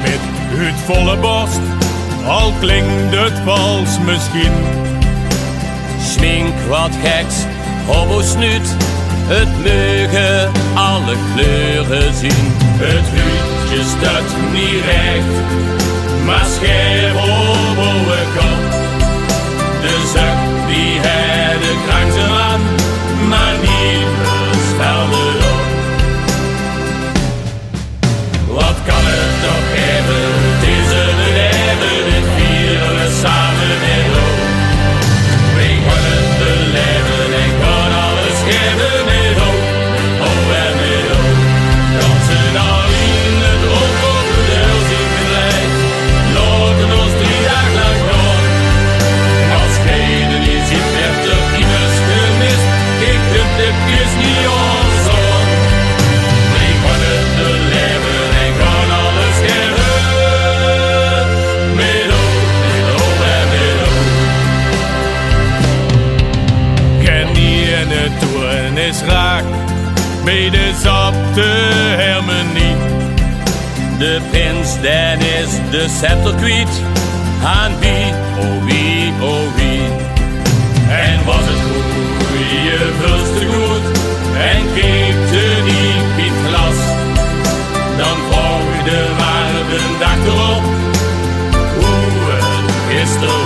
met het volle borst, al klinkt het vals misschien. Schmink wat geks op ons snuit, het meugen alle kleuren zien. Het huidje staat niet recht, maar scherp op de kop. De zak die had de krankte aan, maar niemand stelde op. Wat kan het toch hebben, het is het hebben, dit vieren we samen met op. We kunnen te leven en kan alles geven met op, en met op. Dansen al in het rond op de deur zien gelijk, lopen ons 3 dagen lang door. Als geen die ziet werd er immers gemist, ik kunt de kus niet onzorg. We kunnen te leven en kan alles geven met op, en met op. Ken die en het toeren is raak, mede zat de harmonie. De prins, dan is de scepter kwijt, aan wie, oh wie, oh wie. En was het goeie vulste goed, en keek te diep in het glas. Dan volgde waar de dag erop, hoe het gisteren